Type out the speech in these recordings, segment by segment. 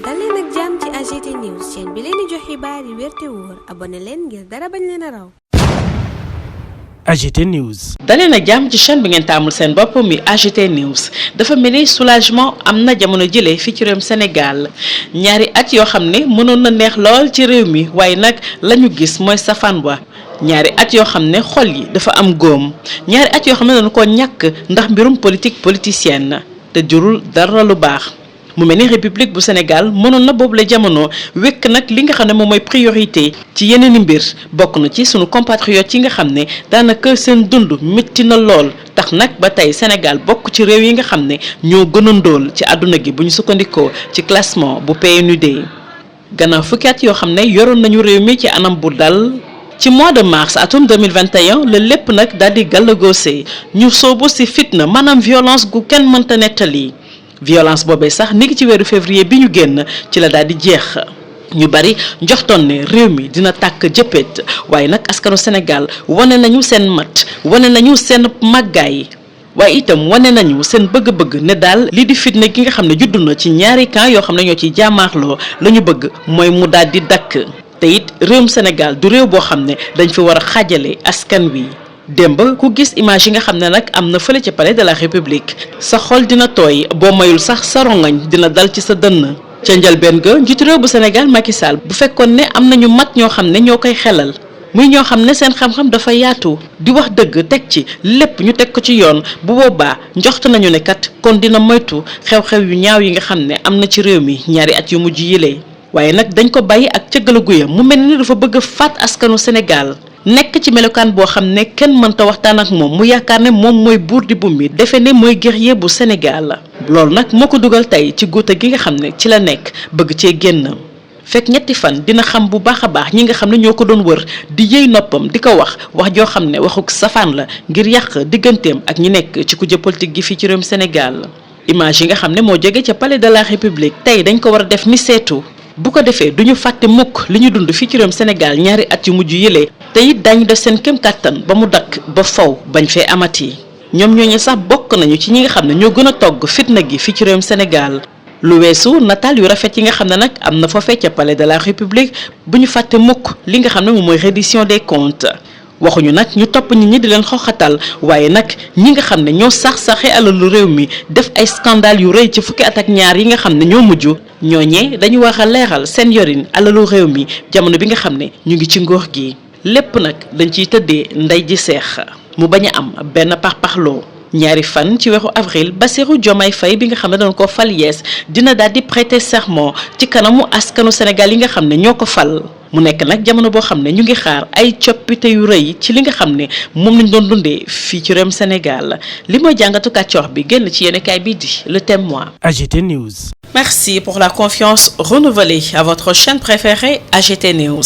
dal leen ak jàmm ci AGT News chaîne bi leen di jox xibaar yi wér te wóor abonné leen ngir dara bañ leen a raw. AGT News. dalee na jàmm ci chaîne bi ngeen taamul seen bopp mi AGT News dafa mel ni soulagement am na jamono jëlee fii ci réewum Sénégal ñaari at yoo xam ne mënoon na neex lool ci réew mi waaye nag la ñu gis mooy safaan wa ñaari at yoo xam ne xol yi dafa am góom ñaari at yoo xam ne dañu ko ñàkk ndax mbirum politique politicienne te jurul dara lu baax. mu mel ni république bu Sénégal mënoon na boobu la jamono wekk nag li nga xam ne moom mooy priorité ci yeneen i mbir bokk na ci sunu compatriotes yi nga xam ne daanaka seen dund métti na lool tax nag ba tey Sénégal bokk ci réew yi nga xam ne ñoo gën a ndóol ci àdduna gi bu ñu sukkandikoo ci classement bu PNUD. gannaaw fukki at yoo xam ne yoroon nañu réew mi ci anam bu dal. ci mois de mars atum 2021 la lépp nag daal di gàllagoosee ñu soobu si fitna maanaam violence gu kenn mënta nettali. violence boobee sax ni ngi ci weeru février bi ñu génn ci la daal di jeex ñu bari njoxtoon ne réew mi dina tàkk jëppét waaye nag askanu Sénégal wane nañu seen mat wane nañu seen màggaay waaye itam wane nañu seen bëgg-bëgg ne daal lii di fitna gi nga xam ne juddu na ci ñaari camp yoo xam ne ñoo ciy jaamaarloo la ñu bëgg mooy mu daal di dakk te it réewum Sénégal du réew boo xam ne dañ fi war a xaajale askan wi. démb ku gis image yi nga xam ne nag am na fële ca palais de la république sa xol dina tooy boo mayul sax sa rongañ dina dal ci sa dënn ca njëlbeen ga njiitu réew bu Sénégal Macky Sall bu fekkoon ne am nañu mat ñoo xam ne ñoo koy xelal muy ñoo xam ne seen xam-xam dafa yaatu di wax dëgg teg ci lépp ñu teg ko ci yoon bu boobaa njoxt nañu ne kat kon dina moytu xew-xew yu ñaaw yi nga xam ne am na ci réew mi ñaari at yu mujj yilee waaye nag dañ ko bàyyi ak cëggala guyam mu mel ni dafa bëgg a faat askanu Sénégal nekk ci melokaan boo xam ne kenn mënta waxtaan ak moom mu yaakaar ne moom mooy buur di bummi defe ne mooy guerrier bu Sénégal loolu nag moo ko dugal tey ci guuta gi nga xam ne ci la nekk bëgg cee génn fekk ñetti fan dina xam bu baax a baax ñi nga xam ne ñoo ko doon wër di yëy noppam di ko wax joo xam ne waxuk safaan la ngir yàq digganteem ak ñi nekk ci kujje politique gi fii ci réewum Sénégal image yi nga xam ne moo jóge ca palais de la république tey dañ ko war a def ni seetu bu ko defee duñu fàtte mukk li ñu dund fii ci réewum Sénégal ñaari at yu mujj yëlee te it dañu def seen kém kàttan ba mu dakk ba faw bañ fee amati ñoom ñooñu sax bokk nañu ci ñi nga xam ne ñoo gën a togg fitna gi fii ci réewum Sénégal lu weesu nataal yu rafet yi nga xam ne nag am na foofee ca palais de la république bu ñu fàtte mukk li nga xam ne moom mooy reddition des comptes waxuñu nag ñu topp nit ñi di leen xoxatal waaye nag ñi nga xam ne ñoo sax-saxe alalu réew mi def ay scandale yu rëy ci fukki at ak ñaar yi nga xam ne ñoo mujj ñooñee dañu war a leeral seen yorin alalu réew mi jamono bi nga xam ne ñu ngi ci nguur gi lépp nag dañ ciy tëddee ndey ji seex mu bañ a am benn parparloo ñaari fan ci weeru avril Bassirou Diomaye Faye bi nga xam ne dañ ko fal yees dina daal di prêter serment ci kanamu askanu Sénégal yi nga xam ne ñoo ko fal mu nekk nag jamono boo xam ne ñu ngi xaar ay coppite yu rëy ci li nga xam ne moom lañ doon dundee fii ci réewum Sénégal li mooy jàngatu kàccoor bi génn ci yéenekaay bi di Le Témoin. AGT News. Merci pour la confiance renouvelée à votre chaîne préférée AGT News.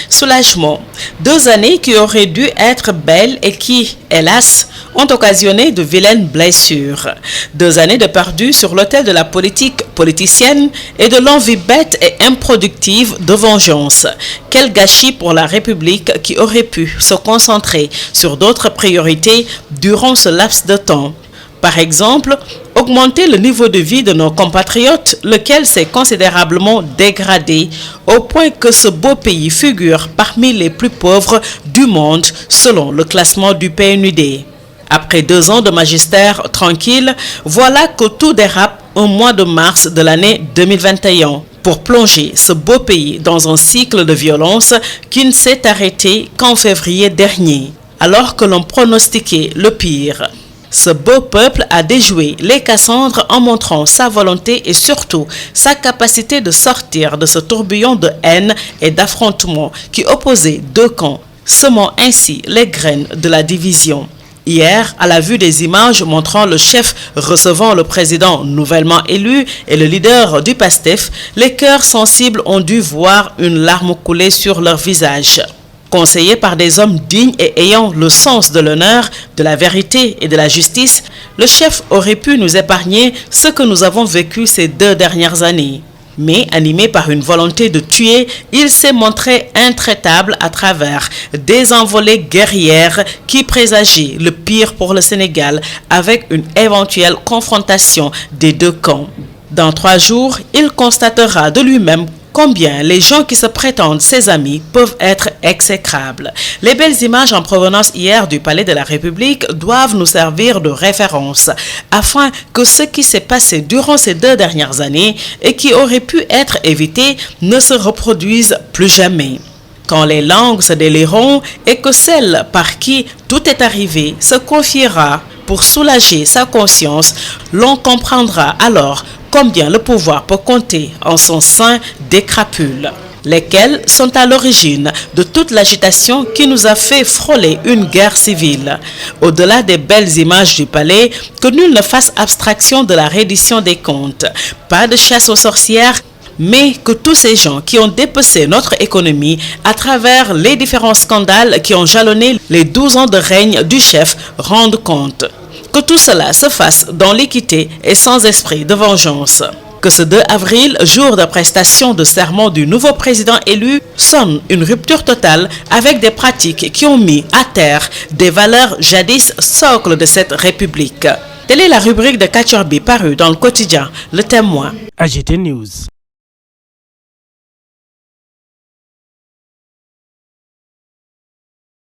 Soulagement. 2 années qui auraient dû être belles et qui, hélas, ont occasionné de vilaines blessures. 2 années de perdu sur l'autel de la politique politicienne et de l'envie bête et improductive de vengeance. Quel gâchis pour la République qui aurait pu se concentrer sur d'autres priorités durant ce laps de temps. Par exemple, augmenter le niveau de vie de nos compatriotes, lequel s'est considérablement dégradé au point que ce beau pays figure parmi les plus pauvres du monde selon le classement du PNUD. Après 2 ans de magistère tranquille, voilà que tout dérape au mois de mars de l'année 2021 pour plonger ce beau pays dans un cycle de violence qui ne s'est arrêté qu'en février dernier, alors que l'on pronostiquait le pire. Ce beau peuple a déjoué les Cassandres en montrant sa volonté et surtout sa capacité de sortir de ce tourbillon de haine et d'affrontement qui opposait 2 camps, semant ainsi les graines de la division. Hier, à la vue des images montrant le chef recevant le président nouvellement élu et le leader du PASTEF, les cœurs sensibles ont dû voir une larme couler sur leur visage. Conseillé par des hommes dignes et ayant le sens de l'honneur, de la vérité et de la justice, le chef aurait pu nous épargner ce que nous avons vécu ces 2 dernières années. Mais animé par une volonté de tuer, il s'est montré intraitable à travers des envolées guerrières qui présageaient le pire pour le Sénégal avec une éventuelle confrontation des 2 camps. Dans 3 jours, il constatera de lui-même combien les gens qui se prétendent ses amis peuvent être exécrables. Les belles images en provenance hier du Palais de la République doivent nous servir de référence afin que ce qui s'est passé durant ces 2 dernières années et qui aurait pu être évité ne se reproduise plus jamais. Quand les langues se délieront et que celle par qui tout est arrivé se confiera pour soulager sa conscience, l'on comprendra alors combien le pouvoir peut compter en son sein des crapules, lesquelles sont à l'origine de toute l'agitation qui nous a fait frôler une guerre civile. Au-delà des belles images du palais, que nul ne fasse abstraction de la reddition des comptes. Pas de chasse aux sorcières, mais que tous ces gens qui ont dépecé notre économie à travers les différents scandales qui ont jalonné les 12 ans de règne du chef rendent compte. Que tout cela se fasse dans l'équité et sans esprit de vengeance. Que ce 2 avril, jour de prestation de serment du nouveau président élu, sonne une rupture totale avec des pratiques qui ont mis à terre des valeurs jadis socles de cette République. Telle est la rubrique de Kachorbi parue dans le quotidien Le Témoin. AGT News.